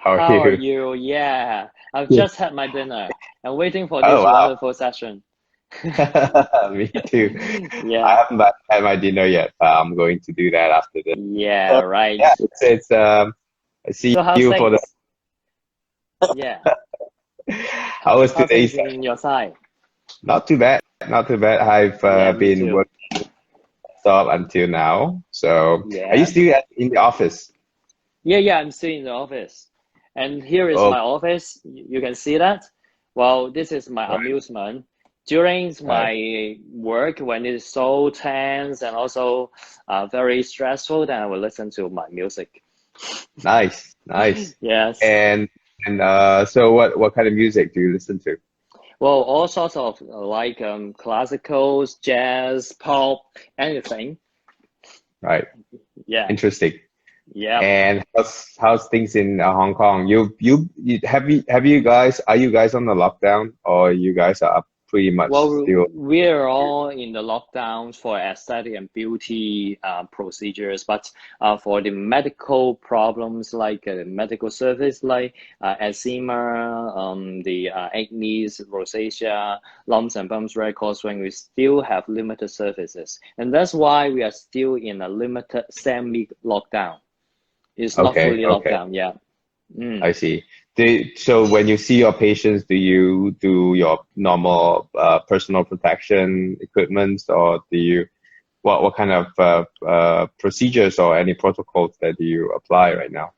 How are How are you? you? Yeah, I've Yeah. just had my dinner and waiting for Oh this wow. wonderful session. Me too. I Yeah, haven't had my dinner yet, but I'm going to do that after this. yeah, So right. yeah, it's I see So how's you for the things? Yeah, how was how's today's things session? in your side? Not too bad, not too bad. I've Yeah, me been too. working stop until now. So are you Yeah, still in the office? yeah, I'm still in the office. And here is Oh, my office. You can see that. Well, this is my right, amusement. During right. my work, when it is so tense and also very stressful, then I will listen to my music. Nice, nice. Yes. And so what kind of music do you listen to? Well, all sorts of like classicals, jazz, pop, anything. Right. Yeah, Interesting. yeah. And how's things in Hong Kong? Have you guys are you guys on the lockdown or you guys are pretty much Well, still we're all in the lockdowns for aesthetic and beauty procedures, but for the medical problems like medical service like eczema, the acne, rosacea, lumps and bumps, red when we still have limited services. And that's why we are still in a limited semi-lockdown. It's not okay, fully locked okay. down yet. Mm. I see. So when you see your patients, do you do your normal personal protection equipment or do you what kind of procedures or any protocols that do you apply right now?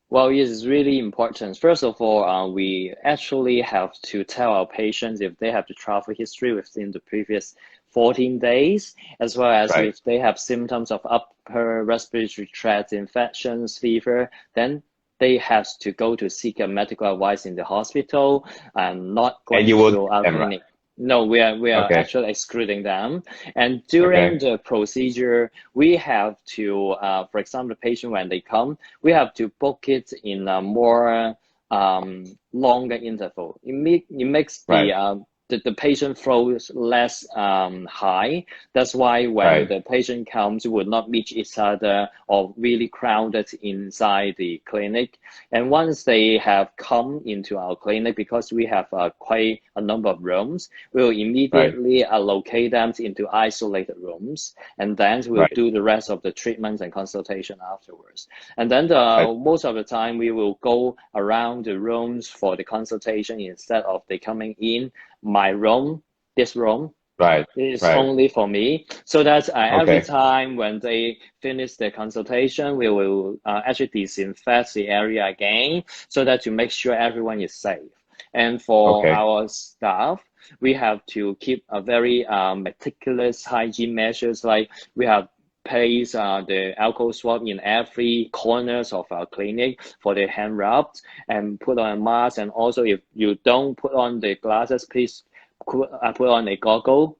Well, it is really important. First of all, we actually have to tell our patients if they have the travel history within the previous 14 days, as well as Right, if they have symptoms of upper respiratory tract infections, fever, then they have to go to seek a medical advice in the hospital and not and going you will to treat our them, right? clinic. No, we are Okay, actually excluding them. And during okay, the procedure, we have to, for example, the patient when they come, we have to book it in a more longer interval. It makes right, the patient flows less high. That's why when right, the patient comes, we will not meet each other or really crowded inside the clinic. And once they have come into our clinic, because we have quite a number of rooms, we will right, immediately allocate them into isolated rooms, and then we'll right. do the rest of the treatments and consultation afterwards. And then I, most of the time, we will go around the rooms for the consultation instead of they coming in my room, this room. right, It is right. only for me, so that every Okay, time when they finish their consultation, we will actually disinfect the area again, so that to make sure everyone is safe. And for okay, our staff, we have to keep a very meticulous hygiene measures, like we have placed the alcohol swab in every corners of our clinic for the hand rubs and put on a mask. And also, if you don't put on the glasses, please put on a goggle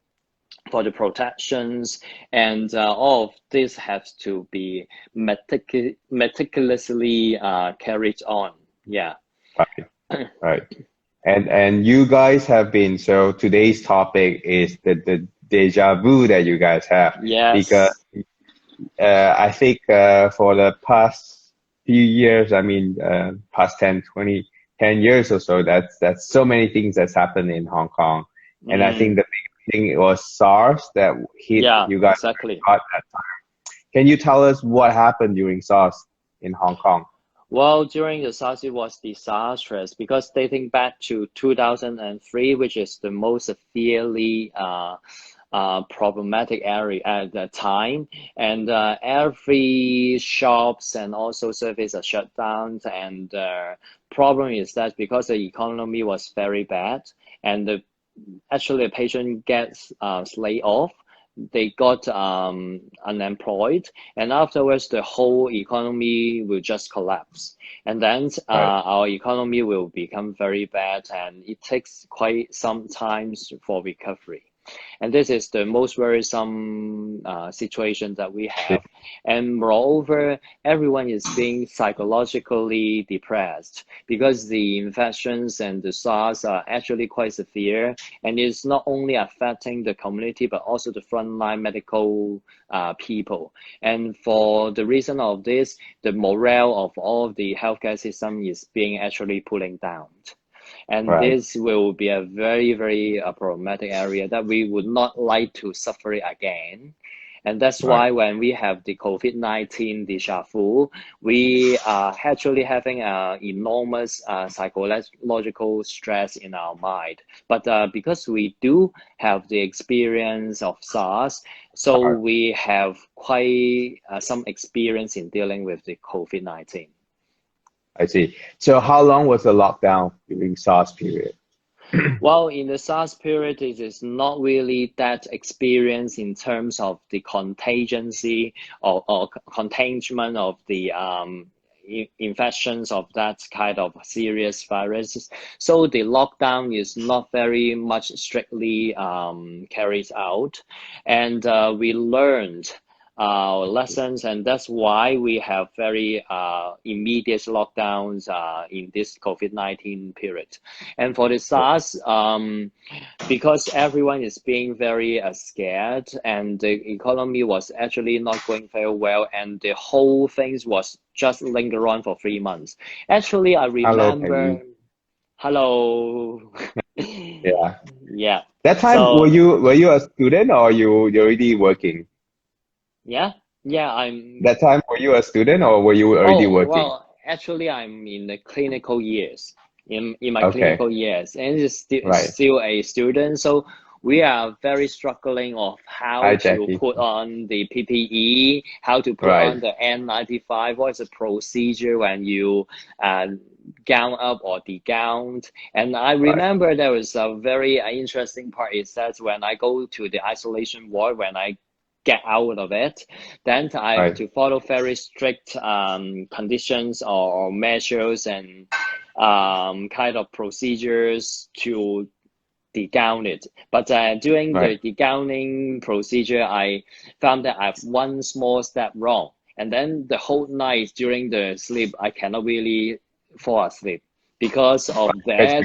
for the protections, and all of this has to be meticulously carried on. Yeah. right, right. And you guys have been, so today's topic is the deja vu that you guys have because Yes. I think for the past few years, I mean past 10 years or so, that's so many things that's happened in Hong Kong. And I think Mm, the big thing was SARS that hit yeah, you guys exactly. very hard at that time. Can you tell us what happened during SARS in Hong Kong? Well, during the SARS, it was disastrous because dating back to 2003, which is the most severely problematic area at that time, and every shops and also service are shut down. And problem is that because the economy was very bad, and actually a patient gets laid off, they got unemployed, and afterwards the whole economy will just collapse, and then Right, our economy will become very bad, and it takes quite some time for recovery. And this is the most worrisome situation that we have. And moreover, everyone is being psychologically depressed because the infections and the SARS are actually quite severe, and it's not only affecting the community but also the frontline medical people. And for the reason of this, the morale of all of the healthcare system is being actually pulling down. And this will be a very, very problematic area that we would not like to suffer it again. And that's why when we have the COVID-19 déjà vu, we are actually having an enormous psychological stress in our mind. But because we do have the experience of SARS, so we have quite some experience in dealing with the COVID-19. I see. So how long was the lockdown during SARS period? Well, in the SARS period, it is not really that experience in terms of the contagiousy or containment of the infections of that kind of serious viruses. So the lockdown is not very much strictly carried out. And we learned lessons, and that's why we have very immediate lockdowns in this COVID-19 period. And for the SARS, because everyone is being very scared, and the economy was actually not going very well, and the whole thing was just linger on for 3 months. Actually, I remember. Hello. Yeah. Yeah. That time, so, were you a student or you're already working? Yeah, I'm. That time, were you a student or were you already working? Well, actually, I'm in the clinical years, in my clinical years, and it's still a student. So we are very struggling of how to put on the PPE, how to put on the N95. What is the procedure when you gown up or degowned? And I remember there was a very interesting part is that when I go to the isolation ward, when I get out of it, then I have to follow very strict conditions or measures and kind of procedures to degown it. But during the degowning procedure, I found that I have one small step wrong. And then the whole night during the sleep, I cannot really fall asleep. Because of that,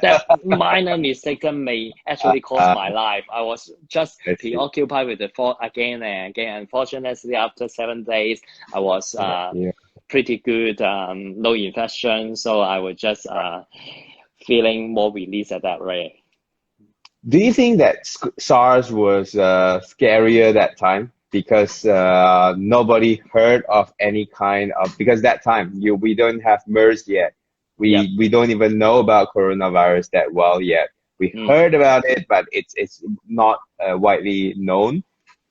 that minor mistake may actually cost my life. I was just preoccupied with the thought again and again. Unfortunately, after 7 days, I was pretty good, no infection. So I was just feeling more released at that rate. Do you think that SARS was scarier that time? Because nobody heard of any kind of, because that time we don't have MERS yet. We don't even know about coronavirus that well yet. We heard about it, but it's not widely known,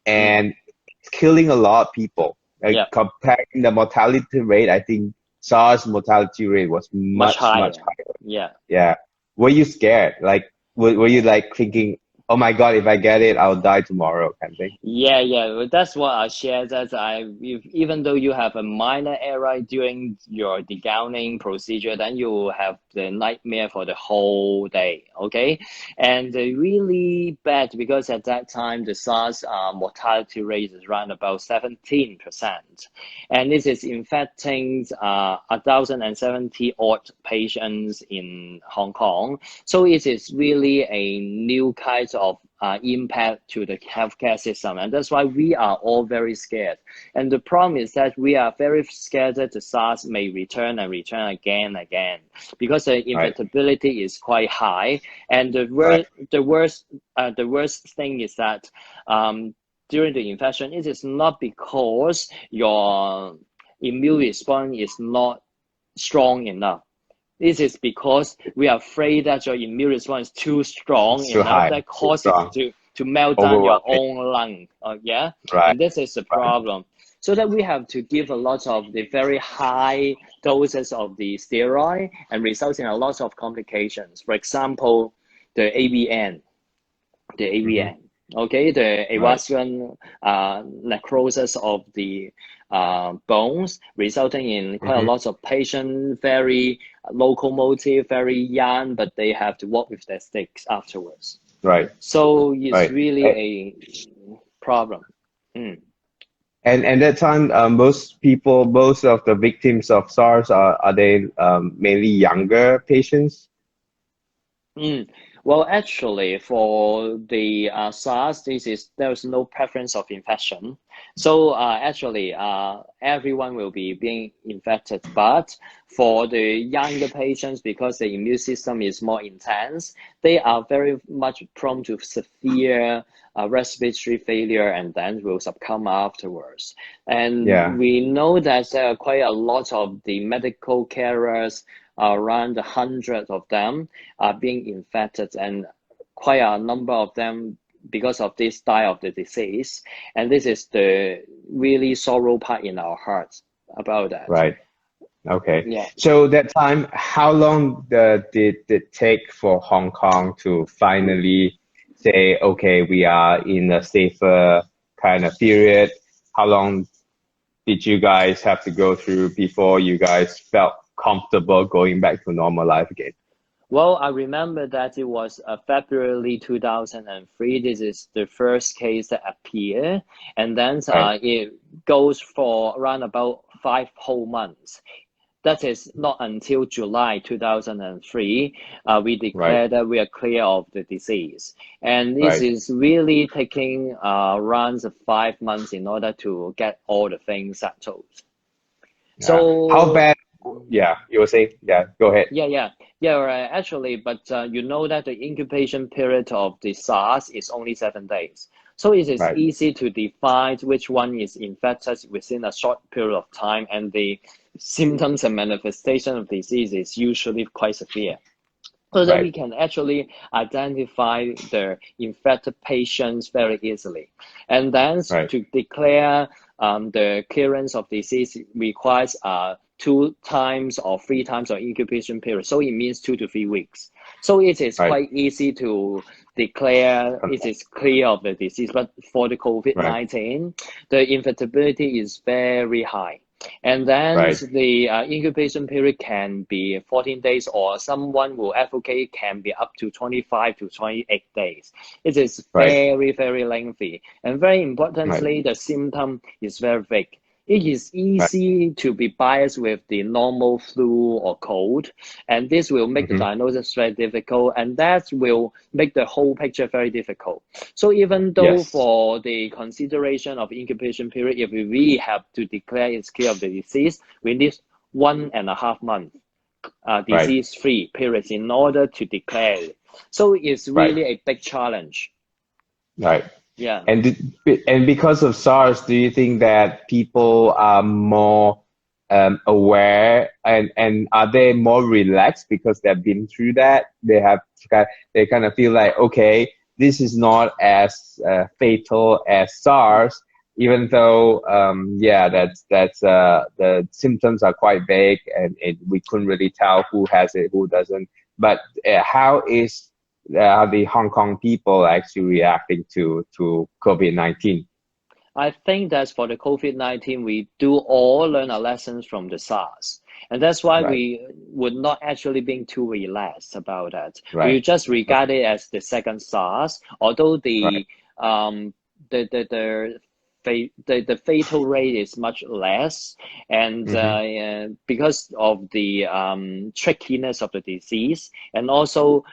and it's killing a lot of people. Like comparing the mortality rate, I think SARS mortality rate was much higher. Yeah. Were you scared? Like, were you like thinking, oh my God, if I get it, I'll die tomorrow, kind of thing? Yeah. That's what I shared. That even though you have a minor error during your degowning procedure, then you have the nightmare for the whole day. Okay, and really bad because at that time the SARS mortality rate is around about 17%, and this is infecting 1,070 odd patients in Hong Kong. So it is really a new kind of impact to the healthcare system, and that's why we are all very scared. And the problem is that we are very scared that the SARS may return and return again, because the infectability is quite high. And the worst thing is that during the infection, it is not because your immune response is not strong enough. This is because we are afraid that your immune response is too strong enough that causes it to melt down your own lung. And this is the problem. So that we have to give a lot of the very high doses of the steroid and results in a lot of complications. For example, the AVN. Okay, the avascular necrosis of the bones, resulting in quite a lot of patients, very locomotive, very young, but they have to walk with their sticks afterwards. Right. So it's Right. really a problem. Mm. And that time, most of the victims of SARS are they mainly younger patients? Mm. Well, actually, for the SARS, there's no preference of infection. So actually, everyone will be being infected. But for the younger patients, because the immune system is more intense, they are very much prone to severe respiratory failure, and then will succumb afterwards. And Yeah. we know that there are quite a lot of the medical carers, around 100 of them are being infected, and quite a number of them, because of this, die of the disease. And this is the really sorrow part in our hearts about that. Right. Okay. Yeah. So that time, how long did it take for Hong Kong to finally say, okay, we are in a safer kind of period? How long did you guys have to go through before you guys felt comfortable going back to normal life again? Well, I remember that it was February 2003. This is the first case that appeared, and then Right. it goes for around about 5 whole months. That is not until July 2003, we Right. declare that we are clear of the disease. And this Right. is really taking around 5 months in order to get all the things settled. Yeah. How So bad? Yeah, you were saying? Yeah, go ahead. yeah, right. Actually, but you know that the incubation period of the SARS is only 7 days. So it is Right. easy to define which one is infected within a short period of time, and the symptoms and manifestation of disease is usually quite severe. So that we Right. can actually identify the infected patients very easily. And then Right. to declare the clearance of disease requires 2 times or 3 times of incubation period. So it means 2 to 3 weeks. So it is Right. quite easy to declare it is clear of the disease. But for the Right. COVID-19, the infectability is very high. And then Right. the incubation period can be 14 days, or someone will advocate can be up to 25 to 28 days. It is Right. very, very lengthy. And very Right. importantly, the symptom is very vague. It is Right. easy to be biased with the normal flu or cold, and this will make the Mm-hmm. diagnosis very difficult, and that will make the whole picture very difficult. So even though Yes. for the consideration of incubation period, if we really have to declare it's clear of the disease, we need 1.5 months Right. disease-free periods in order to declare it. So it's Right. really a big challenge. Right. Yeah. And because of SARS, do you think that people are more aware and are they more relaxed because they've been through that? They kind of feel like, okay, this is not as fatal as SARS, even though yeah, that's the symptoms are quite vague and we couldn't really tell who has it, who doesn't. But how is the Hong Kong people actually reacting to COVID-19? I think that for the COVID-19, we do all learn our lessons from the SARS. And that's why Right. we would not actually being too relaxed about that. We Right. just regard it as the second SARS, although Right. um the the the the fatal rate is much less, and Mm-hmm. because of the trickiness of the disease, and also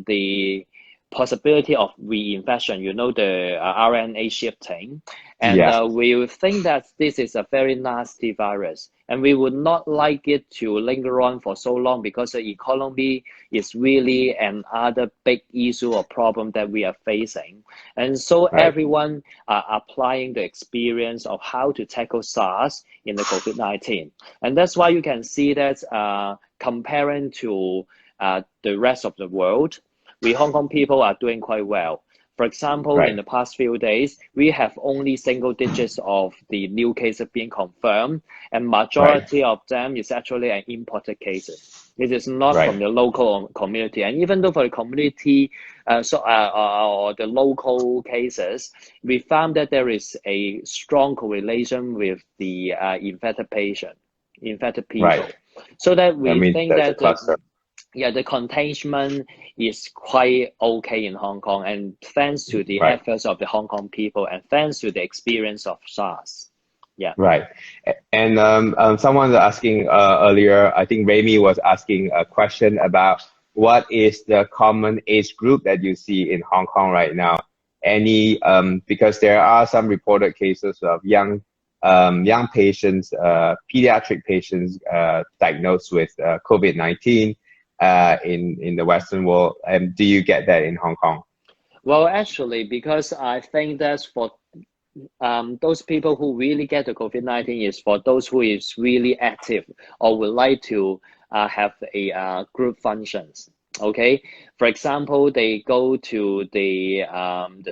the possibility of reinfection, the RNA shifting. And Yeah. we think that this is a very nasty virus. And we would not like it to linger on for so long, because the economy is really another big issue or problem that we are facing. And so Right. everyone are applying the experience of how to tackle SARS in the COVID-19. And that's why you can see that comparing to the rest of the world, we Hong Kong people are doing quite well. For example, in Right. the past few days, we have only single digits of the new cases being confirmed, and Right. majority of them is actually an imported cases. It is not Right. from the local community. And even though for the community or the local cases, we found that there is a strong correlation with the infected people. Right. So that I we mean, think there's a that cluster. yeah, the containment is quite okay in Hong Kong, and thanks to the Right. efforts of the Hong Kong people and thanks to the experience of SARS. Yeah. Right. And someone was asking earlier, I think Remy was asking a question about what is the common age group that you see in Hong Kong right now? Any, because there are some reported cases of young patients, pediatric patients diagnosed with COVID-19 in the Western world. Do you get that in Hong Kong? Well, actually, because I think that's for those people who really get the COVID-19 is for those who is really active or would like to have a group functions. Okay, for example, they go to the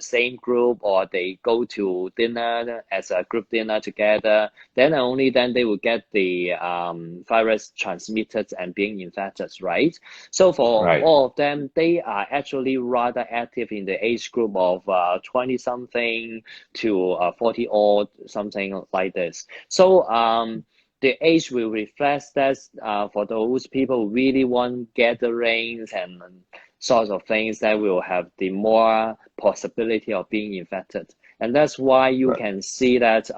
same group, or they go to dinner as a group dinner together. Then only then they will get the virus transmitted and being infected, right? So for Right. all of them, they are actually rather active in the age group of 20 something to 40 or something like this. So the age will reflect that for those people who really want gatherings and sorts of things, that will have the more possibility of being infected. And that's why you can see that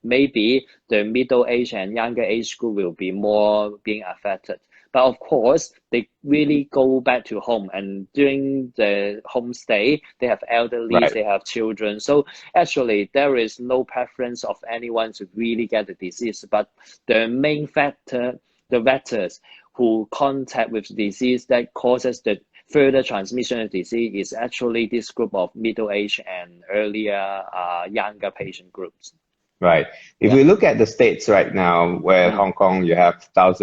maybe the middle age and younger age group will be more being affected. But of course, they really go back to home, and during the homestay, they have elderly, Right. they have children. So actually, there is no preference of anyone to really get the disease. But the main factor, the vectors who contact with the disease that causes the further transmission of disease, is actually this group of middle age and earlier younger patient groups. Right. If we look at the states right now, where Hong Kong, you have about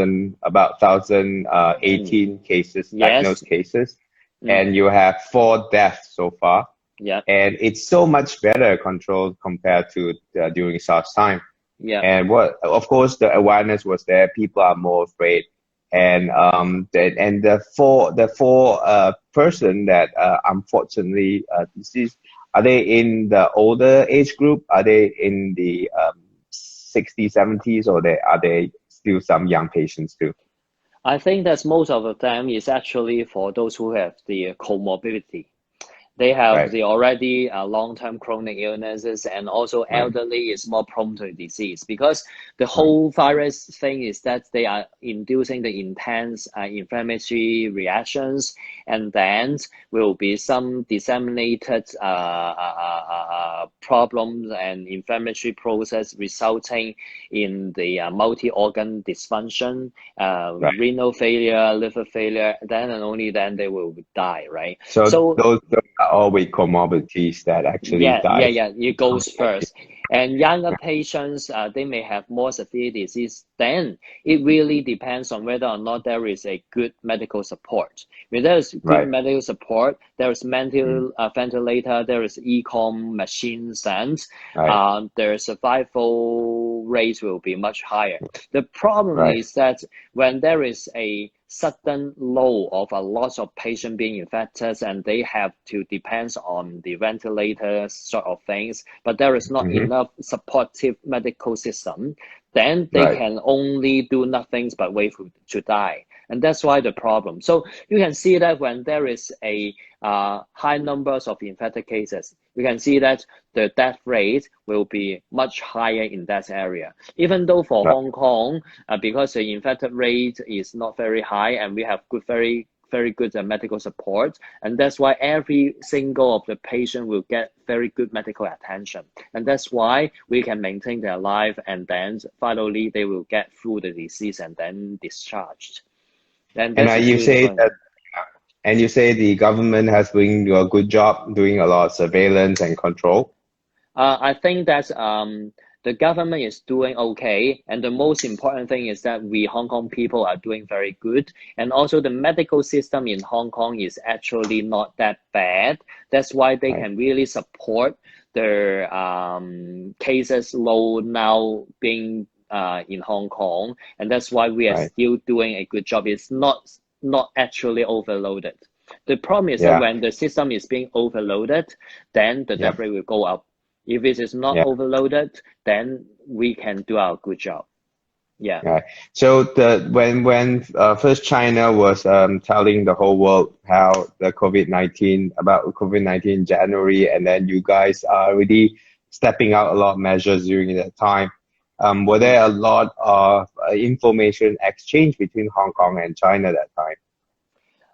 1,018 cases, diagnosed cases, and you have 4 deaths so far. Yeah. And it's so much better controlled compared to during SARS time. Yeah. And of course, the awareness was there. People are more afraid. And the four person that unfortunately deceased, are they in the older age group? Are they in the 60s, 70s, or are they still some young patients too? I think that most of them is actually for those who have the comorbidity. They have the already long-term chronic illnesses, and also elderly is more prone to disease, because the whole virus thing is that they are inducing the intense inflammatory reactions, and then will be some disseminated problems and inflammatory process resulting in the multi-organ dysfunction, renal failure, liver failure. Then and only then they will die, right? So those are all with comorbidities that actually die. Yeah, it goes first. And younger patients, they may have more severe disease. Then it really depends on whether or not there is a good medical support. When there is good medical support, there is mental ventilator, there is ECOM machines, and their survival rates will be much higher. The problem is that when there is a sudden low of a lot of patients being infected, and they have to depend on the ventilator sort of things, but there is not enough supportive medical system, then they can only do nothing but wait to die. And that's why the problem. So you can see that when there is a high numbers of infected cases, you can see that the death rate will be much higher in that area. Even though for Hong Kong, because the infected rate is not very high, and we have very good medical support, and that's why every single of the patient will get very good medical attention, and that's why we can maintain their life, and then finally they will get through the disease and then discharged. And you say that, and you say the government has been doing a good job doing a lot of surveillance and control. I think that the government is doing okay, and the most important thing is that we Hong Kong people are doing very good, and also the medical system in Hong Kong is actually not that bad. That's why they can really support their cases load now being in Hong Kong, and that's why we are still doing a good job. It's not actually overloaded. The problem is that when the system is being overloaded, then the death rate will go up. If it is not overloaded, then we can do our good job. Yeah. Right. So when first China was telling the whole world how the COVID-19 in January, and then you guys are already stepping out a lot of measures during that time. Were Mhm. there a lot of information exchange between Hong Kong and China that time?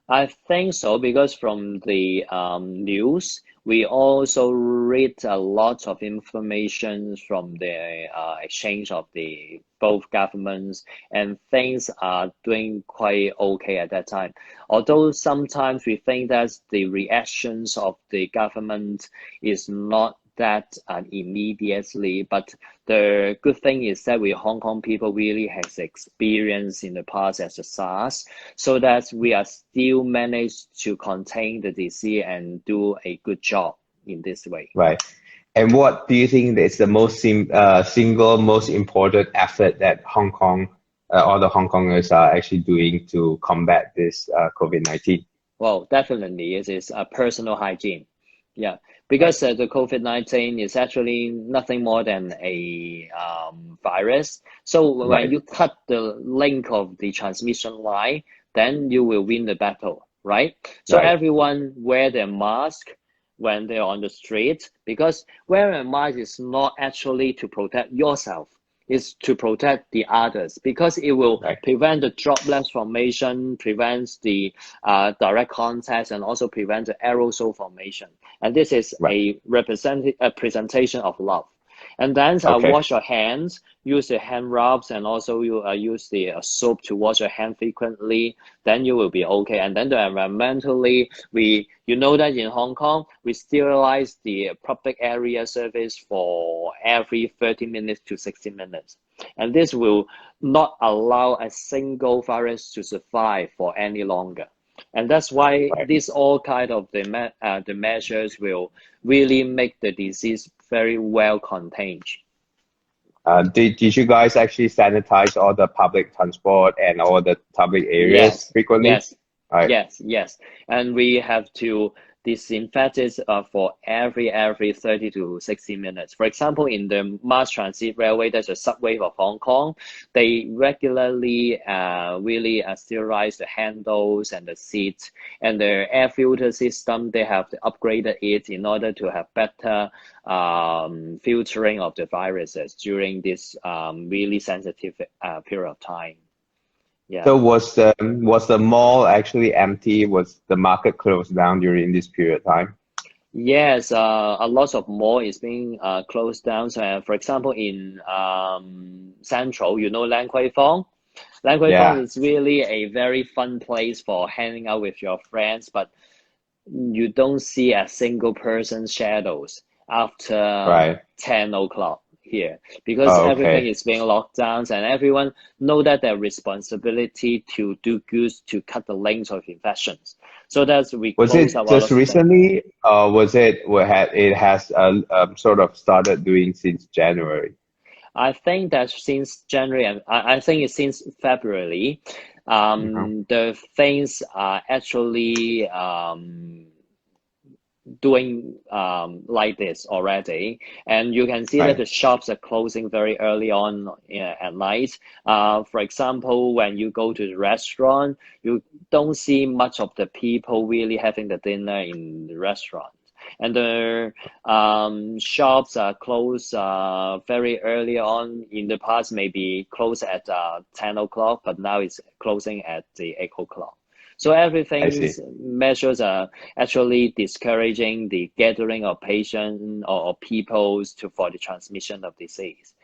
I think so because from the news, we also read a lot of information from the exchange of the both governments, and things are doing quite okay at that time. Although sometimes we think that the reactions of the government is not that immediately, but the good thing is that we Hong Kong people really has experience in the past as a SARS, so that we are still managed to contain the disease and do a good job in this way. Right. And what do you think is the single most important effort that Hong Kong, all the Hong Kongers are actually doing to combat this COVID-19? Well, definitely it is a personal hygiene. Yeah, Right. because the COVID-19 is actually nothing more than a virus. So when Right. you cut the link of the transmission line, then you will win the battle, right? So Right. everyone wear their mask when they're on the street, because wearing a mask is not actually to protect yourself, is to protect the others, because it will Right. prevent the droplet formation, prevents the direct contact, and also prevent the aerosol formation. And this is Right. a presentation of love. And then Okay. wash your hands, use the hand rubs, and also you use the soap to wash your hand frequently. Then you will be okay. And then the environmentally, you know that in Hong Kong, we sterilize the public area surface for every 30 minutes to 60 minutes. And this will not allow a single virus to survive for any longer. And that's why Right. this all kind of the measures will really make the disease very well contained. Did you guys actually sanitize all the public transport and all the public areas Yes, frequently? yes, Right. yes. And we have to disinfect it for every 30 to 60 minutes. For example, in the mass transit railway, there's a subway of Hong Kong. They regularly really sterilize the handles and the seats, and the air filter system, they have upgraded it in order to have better filtering of the viruses during this really sensitive period of time. Yeah. So was the mall actually empty? Was the market closed down during this period of time? Yes, a lot of mall is being closed down. So, for example, in Central, you know Lan Kwai Fong? Lan Kwai Fong Yeah. is really a very fun place for hanging out with your friends, but you don't see a single person's shadows after Right. 10 o'clock here, because Oh, everything okay. is being locked down, and everyone know that their responsibility to do good to cut the links of infections. So that's we Was close it up a lot just of things. recently, or was it has sort of started doing since January? I think that since January, and I think it's since February, Mhm. the things are actually doing like this already, and you can see that Right. the shops are closing very early on at night. For example, when you go to the restaurant, you don't see much of the people really having the dinner in the restaurant. And the shops are closed very early on. In the past, maybe close at 10 o'clock, but now it's closing at the 8 o'clock. So I see. everything's measures are actually discouraging the gathering of patients or peoples for the transmission of disease.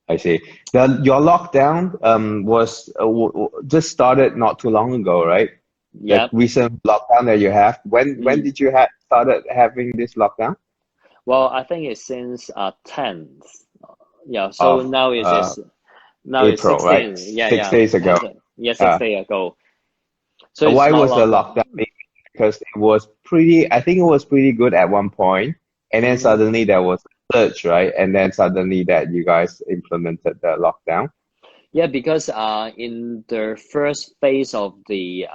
I see. Your lockdown was just started not too long ago, right? The Yep. recent lockdown that you have. When Mm. did you have started having this lockdown? Well, I think it's since 10th. Yeah. So Of now it's April, right? 16. Yeah, 6 days ago. 10th. Yeah, six Uh, days ago. So it's why not was the longer. lockdown? Because it was I think it was pretty good at one point, and then Mm-hmm. suddenly there was a surge, right? And then suddenly that you guys implemented the lockdown. Yeah, because in the first phase of the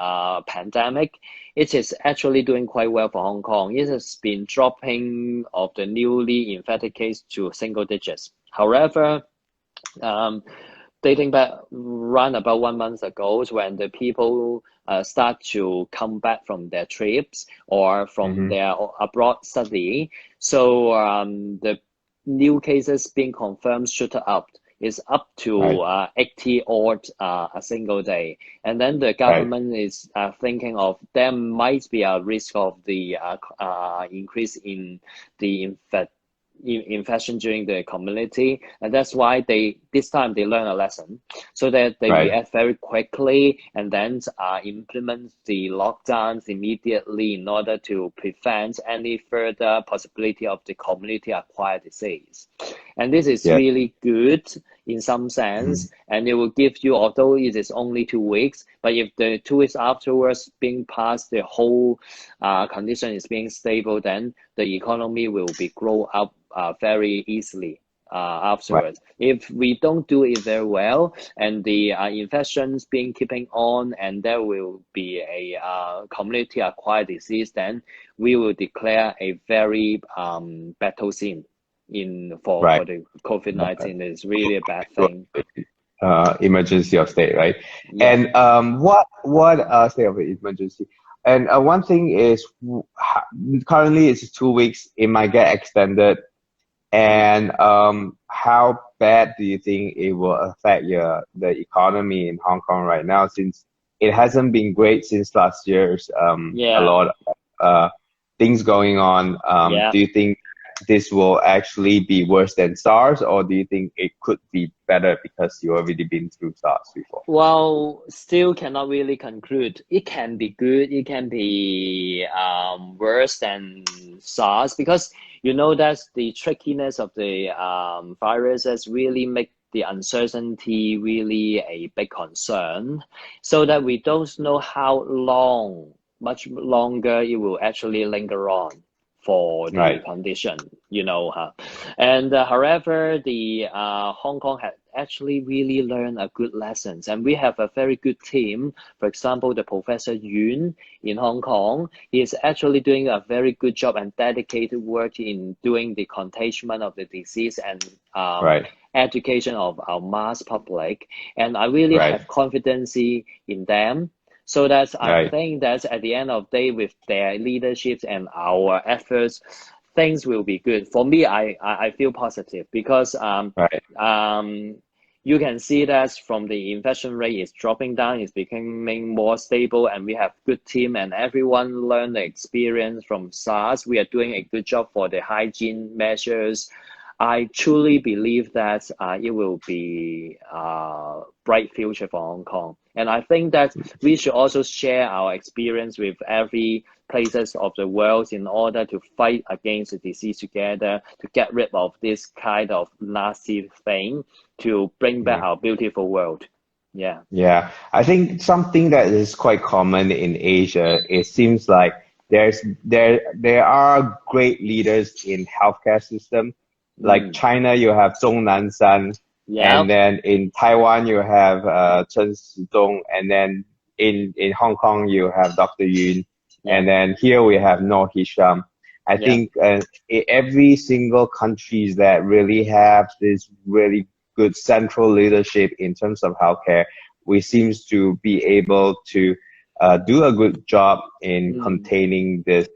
pandemic, it is actually doing quite well for Hong Kong. It has been dropping of the newly infected case to single digits. However, um, dating back around about 1 month ago is when the people start to come back from their trips or from their abroad study. So the new cases being confirmed shoot up is up to 80 odd a single day. And then the government is thinking of there might be a risk of the increase in the infection during the community, and that's why this time they learn a lesson, so that they react very quickly and then implement the lockdowns immediately in order to prevent any further possibility of the community acquired disease. And this is really good in some sense, and it will give you, although it is only 2 weeks, but if the 2 weeks afterwards being past, the whole condition is being stable, then the economy will be grow up very easily afterwards. If we don't do it very well and the infections being keeping on and there will be a community acquired disease, then we will declare a very battle scene for the COVID-19. Is really a bad thing. Emergency of state, right? And what state of emergency? And one thing is, currently it's 2 weeks. It might get extended. And how bad do you think it will affect the economy in Hong Kong right now, since it hasn't been great since last year's a lot of things going on? Do you think this will actually be worse than SARS, or do you think it could be better because you already been through SARS before? Well, still cannot really conclude. It can be good, it can be worse than SARS, because you know that the trickiness of the virus has really make the uncertainty really a big concern, so that we don't know how much longer it will actually linger on for the condition, and however, the Hong Kong had actually really learned a good lessons, and we have a very good team. For example, the Professor Yun in Hong Kong, he is actually doing a very good job and dedicated work in doing the containment of the disease and education of our mass public, and I really have confidence in them. So that's, I think that at the end of the day, with their leadership and our efforts, things will be good. For me, I feel positive because you can see that from the infection rate is dropping down, it's becoming more stable, and we have good team and everyone learned the experience from SARS. We are doing a good job for the hygiene measures. I truly believe that it will be a bright future for Hong Kong. And I think that we should also share our experience with every places of the world in order to fight against the disease together, to get rid of this kind of nasty thing, to bring back our beautiful world. Yeah, I think something that is quite common in Asia, it seems like there are great leaders in healthcare system. Like China, you have Zhong Nanshan, and then in Taiwan you have Chen Shidong, and then in Hong Kong you have Dr. Yun, and then here we have Noor Hisham. I think every single countries that really have this really good central leadership in terms of healthcare, we seems to be able to do a good job in containing this.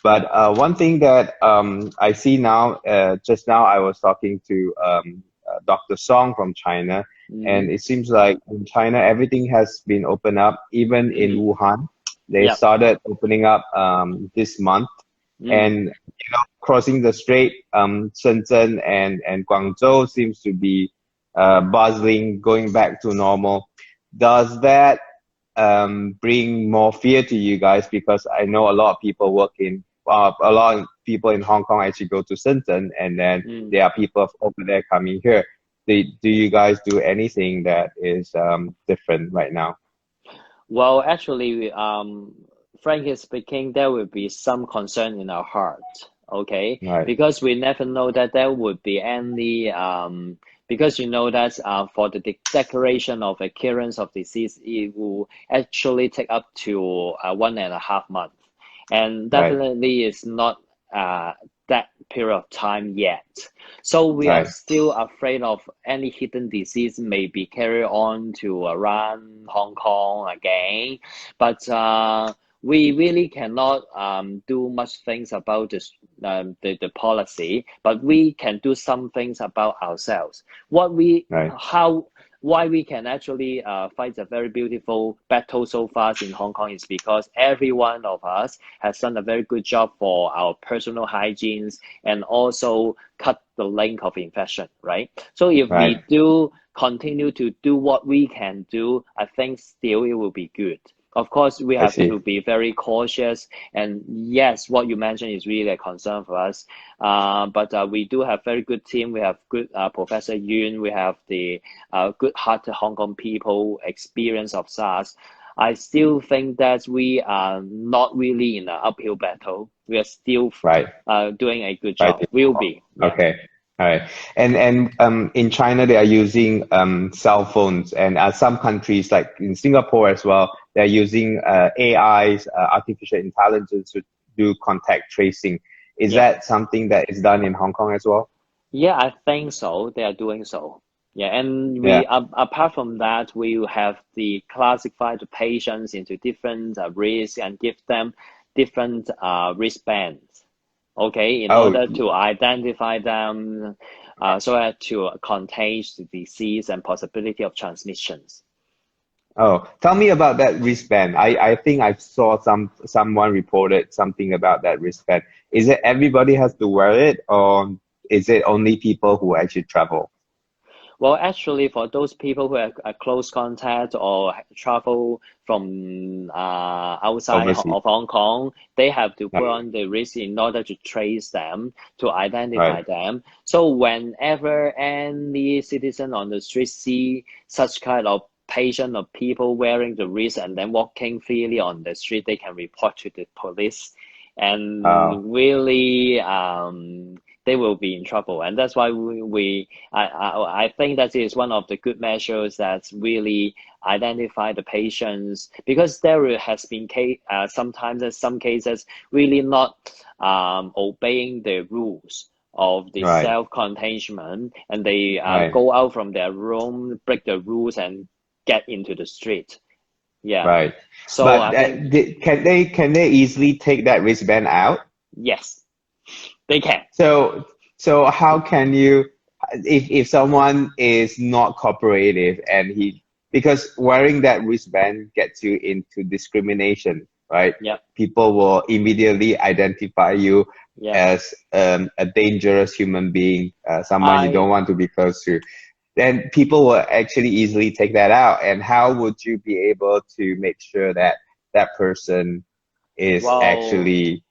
But one thing that I see now, just now I was talking to Dr. Song from China, and it seems like in China everything has been opened up. Even in Wuhan, they started opening up this month, and crossing the strait, Shenzhen and Guangzhou seems to be bustling, going back to normal. Does that bring more fear to you guys? Because I know a lot of people a lot of people in Hong Kong actually go to Shenzhen, and then there are people over there coming here. Do you guys do anything that is different right now? Well, actually, frankly speaking, there will be some concern in our heart, okay? Because we never know that there would be any, because you know that for the declaration of occurrence of disease, it will actually take up to 1.5 months. And definitely it's not that period of time yet. So we are still afraid of any hidden disease may be carried on to around Hong Kong again. But we really cannot do much things about this, the policy, but we can do some things about ourselves. Why we can actually fight a very beautiful battle so far in Hong Kong is because every one of us has done a very good job for our personal hygienes and also cut the link of infection, right? So if we do continue to do what we can do, I think still it will be good. Of course, we have to be very cautious. And yes, what you mentioned is really a concern for us. But we do have very good team. We have good Professor Yun. We have the good-hearted Hong Kong people experience of SARS. I still think that we are not really in an uphill battle. We are still doing a good job. We'll be. Yeah. Okay. All right. And in China, they are using cell phones, and some countries like in Singapore as well, they're using AIs, artificial intelligence, to do contact tracing. Is that something that is done in Hong Kong as well? Yeah, I think so. They are doing so. Yeah, and we apart from that, we will have the classify the patients into different risks and give them different wristbands. Okay, in order to identify them, so as to contain the disease and possibility of transmissions. Oh, tell me about that wristband. I think I saw someone reported something about that wristband. Is it everybody has to wear it, or is it only people who actually travel? Well, actually, for those people who have a close contact or travel from outside of Hong Kong, they have to put on the wrist in order to trace them, to identify them. So whenever any citizen on the street see such kind of patient or people wearing the wrist and then walking freely on the street, they can report to the police. And really, they will be in trouble. And that's why I think that is one of the good measures that really identify the patients, because there has been sometimes in some cases really not obeying the rules of the self-containment, and they go out from their room, break the rules and get into the street. Yeah. Right. So but can they easily take that wristband out? Yes, they can. So how can you, if someone is not cooperative and because wearing that wristband gets you into discrimination, right? Yeah. People will immediately identify you as a dangerous human being, someone you don't want to be close to. Then people will actually easily take that out. And how would you be able to make sure that that person is actually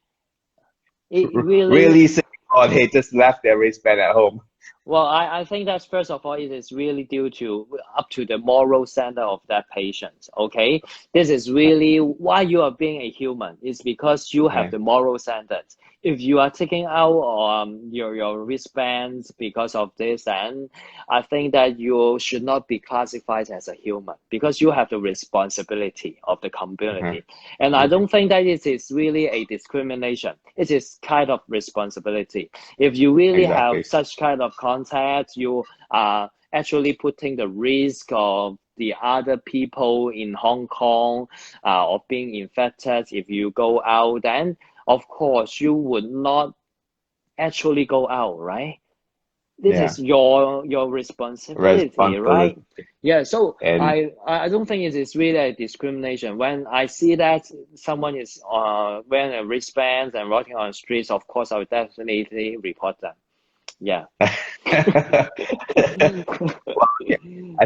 really safe, or they just left their wristband at home? Well, I think that first of all, it is really due to up to the moral standard of that patient. Okay, this is really why you are being a human. It's because you have the moral standards. If you are taking out your wristbands because of this, then I think that you should not be classified as a human, because you have the responsibility of the community. And I don't think that it is really a discrimination. It is kind of responsibility. If you really have such kind of contact, you are actually putting the risk of the other people in Hong Kong of being infected. If you go out, then of course you would not actually go out, right? This is your responsibility, right? Yeah. So I don't think it is really a discrimination. When I see that someone is wearing a wristband and walking on the streets, of course I would definitely report them. Yeah. I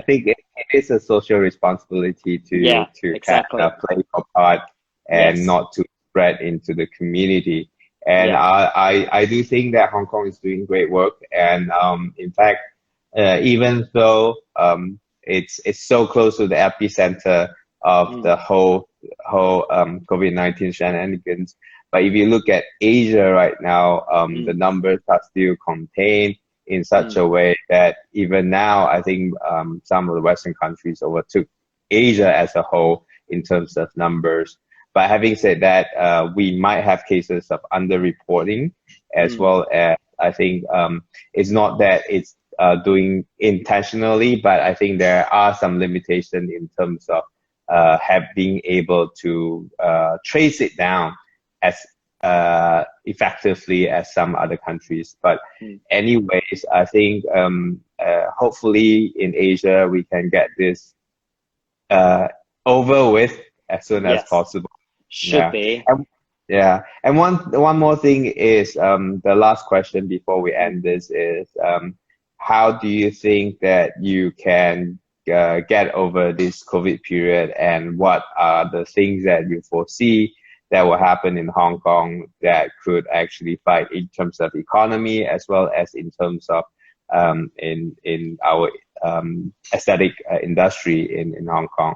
think it is a social responsibility to kind of play your part and not to spread into the community. And I do think that Hong Kong is doing great work. And in fact, even though it's so close to the epicenter of the whole COVID-19 shenanigans, but if you look at Asia right now, the numbers are still contained in such a way that even now, I think some of the Western countries overtook Asia as a whole in terms of numbers. But having said that, we might have cases of underreporting as well as, I think, it's not that it's doing intentionally, but I think there are some limitations in terms of being able to trace it down as effectively as some other countries. But anyways, I think hopefully in Asia we can get this over with as soon as possible. Should be. And one more thing is the last question before we end this is how do you think that you can get over this COVID period, and what are the things that you foresee that will happen in Hong Kong that could actually fight in terms of economy as well as in terms of in our aesthetic industry in Hong Kong?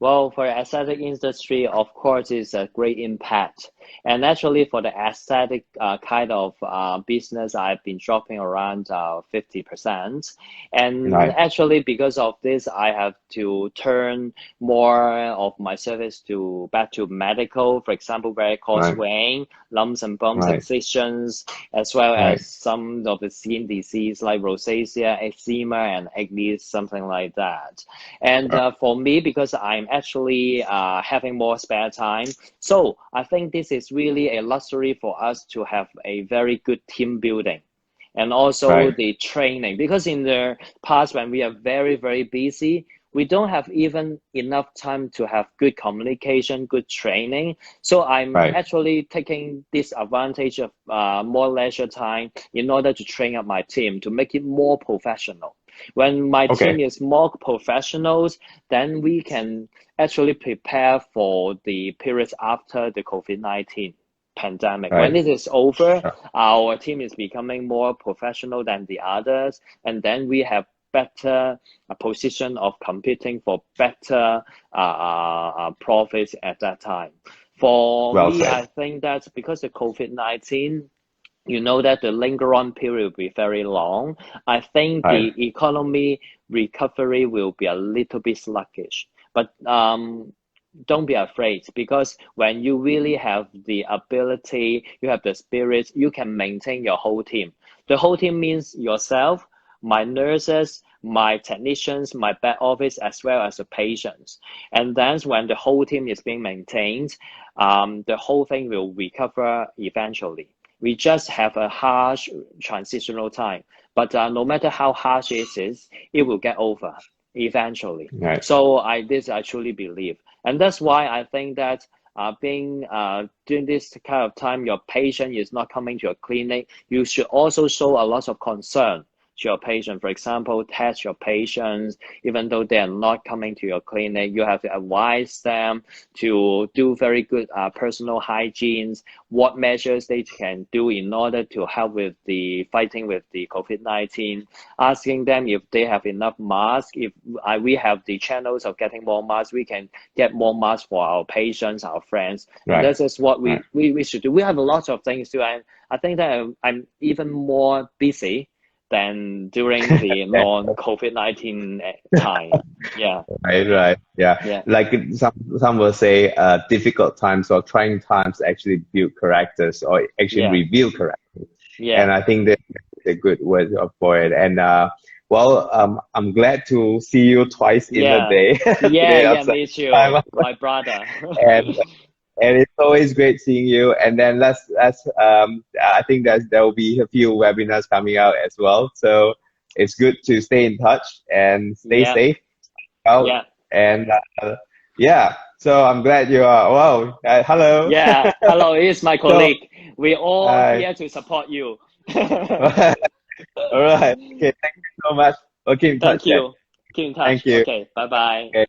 Well, for the aesthetic industry, of course, it's a great impact. And actually, for the aesthetic kind of business, I've been dropping around 50%. And actually, because of this, I have to turn more of my service back to medical. For example, varicose vein, lumps and bumps, excisions, as well as some of the skin disease like rosacea, eczema, and acne, something like that. And for me, because I'm actually having more spare time, so I think this is really a luxury for us to have a very good team building and also the training, because in the past when we are very, very busy, we don't have even enough time to have good communication, good training. So I'm actually taking this advantage of more leisure time in order to train up my team to make it more professional. When my team is more professionals, then we can actually prepare for the periods after the COVID-19 pandemic. When it is over, our team is becoming more professional than the others, and then we have better position of competing for better profits at that time. For me, I think that because the COVID-19, you know that the linger on period will be very long. I think the economy recovery will be a little bit sluggish. But don't be afraid, because when you really have the ability, you have the spirit, you can maintain your whole team. The whole team means yourself, my nurses, my technicians, my back office, as well as the patients. And then when the whole team is being maintained, the whole thing will recover eventually. We just have a harsh transitional time, but no matter how harsh it is, it will get over eventually. So I truly believe, and that's why I think that during this kind of time, your patient is not coming to your clinic, you should also show a lot of concern to your patient. For example, test your patients, even though they are not coming to your clinic. You have to advise them to do very good personal hygiene, what measures they can do in order to help with the fighting with the COVID-19, asking them if they have enough masks. If we have the channels of getting more masks, we can get more masks for our patients, our friends. And this is what we should do. We have a lot of things to do, and I think that I'm even more busy than during the non-COVID-19 time. Like some will say difficult times or trying times actually build characters, or actually reveal characters. And I think that's a good word for it. And I'm glad to see you twice in a day. Me too, my brother. And it's always great seeing you. And then I think that there will be a few webinars coming out as well. So it's good to stay in touch and stay safe. And so I'm glad you are. Wow. Hello. Hello. It's my colleague. We're all here to support you. All right. Okay. Thank you so much. Okay. Thank you. Keep in touch. Thank you. Okay. Bye-bye. Okay.